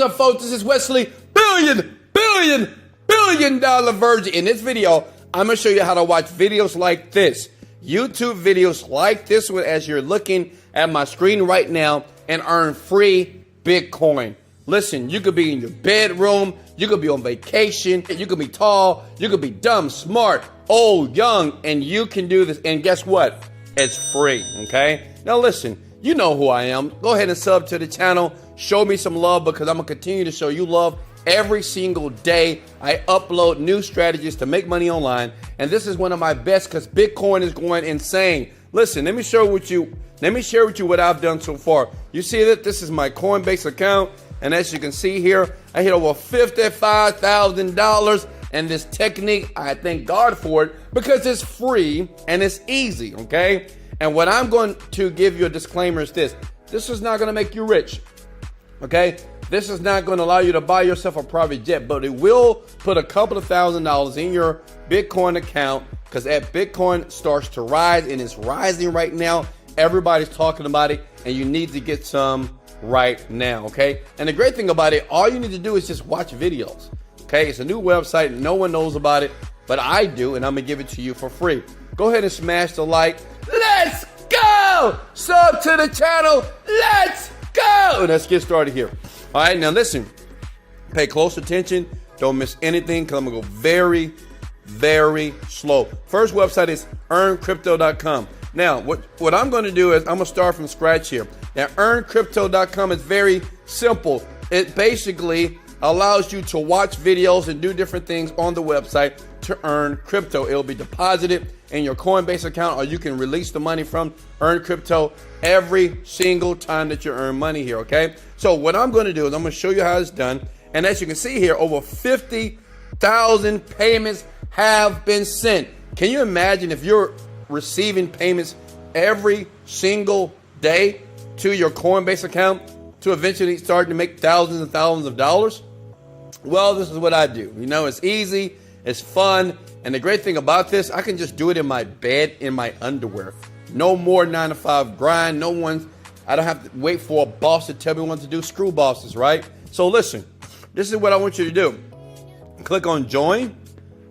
What's up, folks? This is Wesley billion dollar Virgin. In this video, I'm going to show you how to watch videos like this. YouTube videos like this one as you're looking at my screen right now and earn free Bitcoin. Listen, you could be in your bedroom, you could be on vacation, you could be tall, you could be dumb, smart, old, young, and you can do this. And guess what? It's free, okay? Now listen, you know who I am. Go ahead and sub to the channel. Show me some love because I'm going to continue to show you love every single day. I upload new strategies to make money online, and this is one of my best because Bitcoin is going insane. Listen, let me share with you what I've done so far. You see that this is my Coinbase account, and as you can see here, I hit over $55,000. And this technique, I thank God for it because it's free and it's easy, okay? And what I'm going to give you a disclaimer is this. This is not going to make you rich, okay? This is not going to allow you to buy yourself a private jet, but it will put a couple of $1,000s in your Bitcoin account because as Bitcoin starts to rise, and it's rising right now, everybody's talking about it, and you need to get some right now, okay? And the great thing about it, all you need to do is just watch videos. Okay, it's a new website. No one knows about it, but I do, and I'm going to give it to you for free. Go ahead and smash the like. Let's go! Sub to the channel. Let's go! And let's get started here. All right, now listen. Pay close attention. Don't miss anything because I'm going to go very, very slow. First website is EarnCryptocom. Now, what I'm going to do is I'm going to start from scratch here. Now, EarnCrypto.com is very simple. It basically allows you to watch videos and do different things on the website to earn crypto. It'll be deposited in your Coinbase account, or you can release the money from Earn Crypto every single time that you earn money here, okay? So what I'm going to do is I'm going to show you how it's done. And as you can see here, over 50,000 payments have been sent. Can you imagine if you're receiving payments every single day to your Coinbase account to eventually start to make thousands and thousands of dollars? Well, this is what I do. You know, it's easy, it's fun, and the great thing about this, I can just do it in my bed, in my underwear. No more 9-to-5 grind. I don't have to wait for a boss to tell me what to do. Screw bosses, right? So listen, this is what I want you to do. Click on join.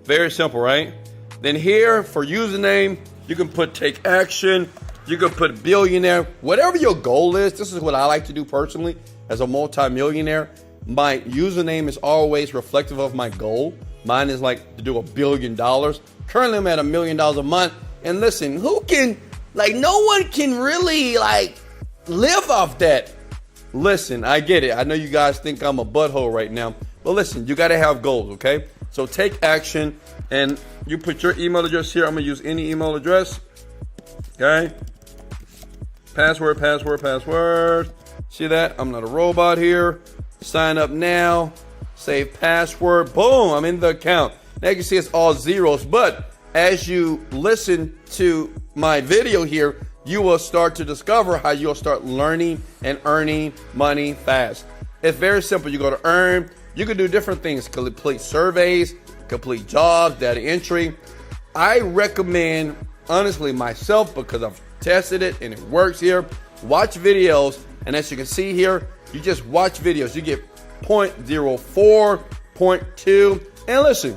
Very simple, right? Then here for username, you can put take action. You can put billionaire. Whatever your goal is, this is what I like to do personally as a multi-millionaire. My username is always reflective of my goal. Mine is like to do $1 billion. Currently, I'm at $1 million a month. And listen, no one can really live off that. Listen, I get it. I know you guys think I'm a butthole right now. But listen, you got to have goals, okay? So take action and you put your email address here. I'm going to use any email address. Okay? Password. See that? I'm not a robot here. Sign up now. Save password. Boom, I'm in the account. Now you can see it's all zeros, but as you listen to my video here, you will start to discover how you'll start learning and earning money fast. It's very simple. You go to earn. You can do different things. Complete surveys, complete jobs, data entry. I recommend, honestly, myself, because I've tested it and it works here. Watch videos, and as you can see here, you just watch videos. You get 0.04, 0.2, and listen,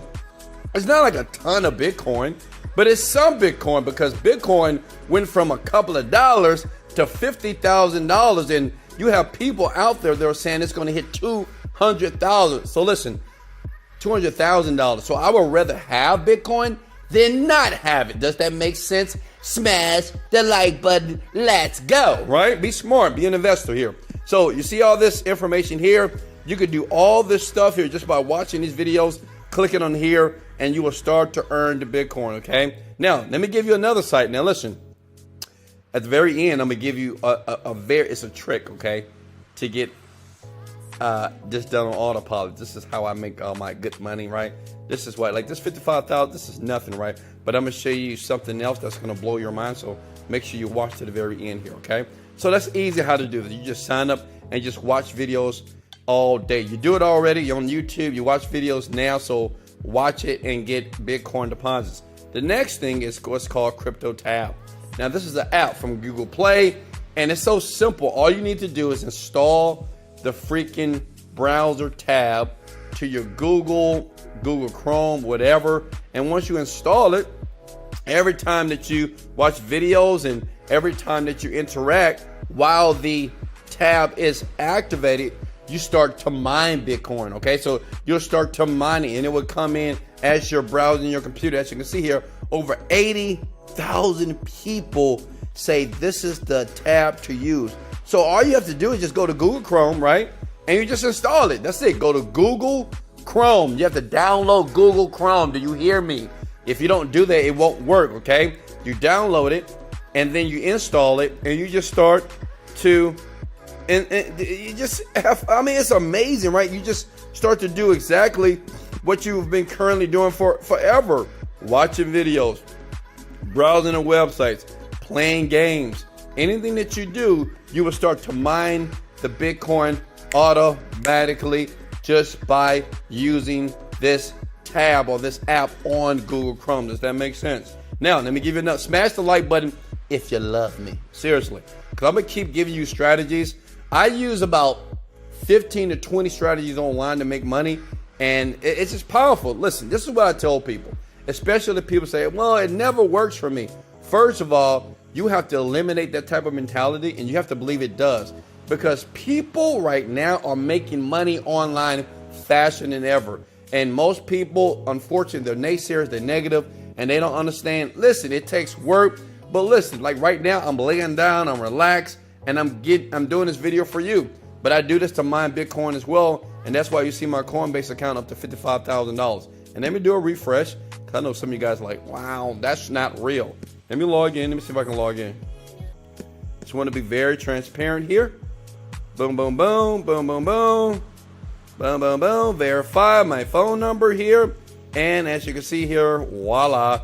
it's not like a ton of Bitcoin, but it's some Bitcoin because Bitcoin went from a couple of dollars to $50,000, and you have people out there that are saying it's going to hit 200,000. So listen, $200,000. So I would rather have Bitcoin than not have it. Does that make sense? Smash the like button. Let's go. Right? Be smart. Be an investor here. So you see all this information here. You could do all this stuff here just by watching these videos, clicking on here, and you will start to earn the Bitcoin, okay? Now, let me give you another site. Now, listen. At the very end, I'm going to give you it's a trick, okay, to get this done on autopilot. This is how I make all my good money, right? This is what, this 55,000, this is nothing, right? But I'm going to show you something else that's going to blow your mind, so make sure you watch to the very end here, okay? So that's easy how to do this. You just sign up and just watch videos all day. You do it already. You're on YouTube. You watch videos now, so watch it and get Bitcoin deposits. The next thing is what's called Crypto Tab. Now, this is an app from Google Play, and it's so simple. All you need to do is install the freaking browser tab to your Google Chrome, whatever. And once you install it, every time that you watch videos and every time that you interact while the tab is activated, you start to mine Bitcoin, okay? So you'll start to mine it, and it will come in as you're browsing your computer. As you can see here, over 80,000 people say this is the tab to use. So all you have to do is just go to Google Chrome, right? And you just install it. That's it. Go to Google Chrome. You have to download Google Chrome. Do you hear me? If you don't do that, it won't work, okay? You download it, and then you install it, and you just start to, and you just have, I mean, it's amazing, right? You just start to do exactly what you've been currently doing for forever. Watching videos, browsing the websites, playing games. Anything that you do, you will start to mine the Bitcoin automatically just by using this tab or this app on Google Chrome. Does that make sense? Now, let me give you another. Smash the like button if you love me. Seriously. Because I'm going to keep giving you strategies. I use about 15 to 20 strategies online to make money. And it's just powerful. Listen, this is what I tell people. Especially if people say, well, it never works for me. First of all, you have to eliminate that type of mentality, and you have to believe it does. Because people right now are making money online faster than ever. And most people, unfortunately, they're naysayers, they're negative, and they don't understand. Listen, it takes work. But listen, like right now, I'm laying down, I'm relaxed, and I'm doing this video for you. But I do this to mine Bitcoin as well. And that's why you see my Coinbase account up to $55,000. And let me do a refresh. I know some of you guys are like, wow, that's not real. Let me log in. Let me see if I can log in. Just want to be very transparent here. Boom, boom, boom, boom, boom, boom. Boom, boom, boom. Verify my phone number here. And as you can see here, voila.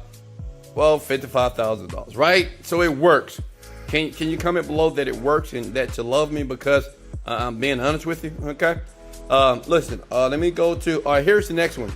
Well, $55,000, right? So it works. Can you comment below that it works and that you love me because I'm being honest with you, okay? Listen, let me go to, here's the next one.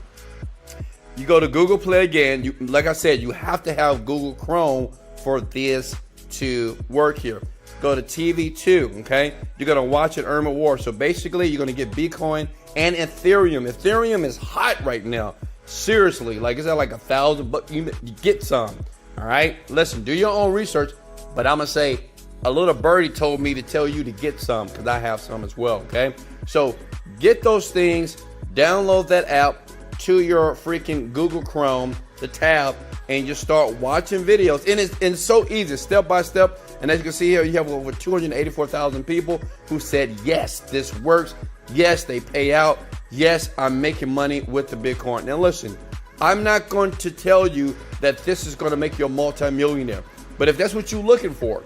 You go to Google Play again. Like I said, you have to have Google Chrome for this to work here. Go to TV2, okay? You're going to watch and earn rewards. So basically, you're going to get Bitcoin and Ethereum. Ethereum is hot right now. Seriously, like it's at like $1,000, but you get some, all right? Listen, do your own research, but I'm going to say a little birdie told me to tell you to get some because I have some as well, okay? So get those things, download that app to your freaking Google Chrome, the tab, and just start watching videos. And it's so easy, step by step. And as you can see here, you have over 284,000 people who said, yes, this works. Yes, they pay out. Yes, I'm making money with the Bitcoin. Now listen, I'm not going to tell you that this is going to make you a multimillionaire. But if that's what you're looking for,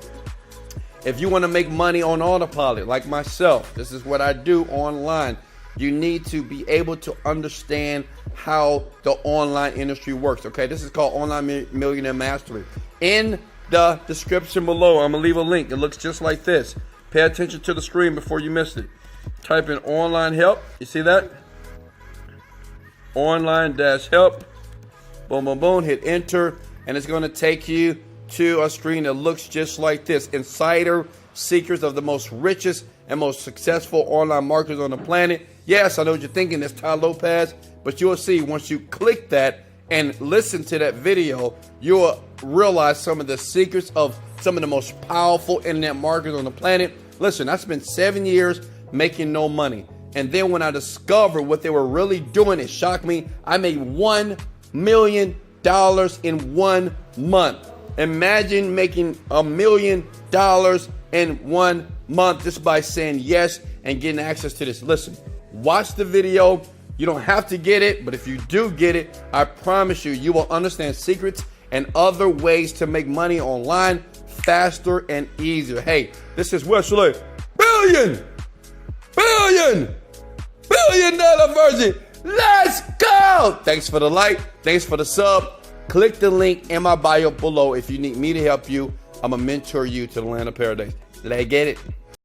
if you want to make money on autopilot like myself, this is what I do online. You need to be able to understand how the online industry works, okay? This is called Online Millionaire Mastery. In the description below, I'm going to leave a link. It looks just like this. Pay attention to the screen before you miss it. Type in online help. You see that? Online-help. Boom, boom, boom. Hit enter. And it's going to take you to a screen that looks just like this. Insider secrets of the most richest and most successful online marketers on the planet. Yes, I know what you're thinking. It's Ty Lopez. But you'll see once you click that and listen to that video, you'll realize some of the secrets of some of the most powerful internet marketers on the planet. Listen, I spent 7 years making no money. And then when I discovered what they were really doing, it shocked me. I made $1 million in 1 month. Imagine making $1 million in 1 month just by saying yes and getting access to this. Listen, watch the video. You don't have to get it, but if you do get it, I promise you, you will understand secrets and other ways to make money online faster and easier. Hey, this is Wesley Virgin. Virgin. Let's go. Thanks for the like. Thanks for the sub. Click the link in my bio below if you need me to help you. I'm going to mentor you to the land of paradise. Did I get it?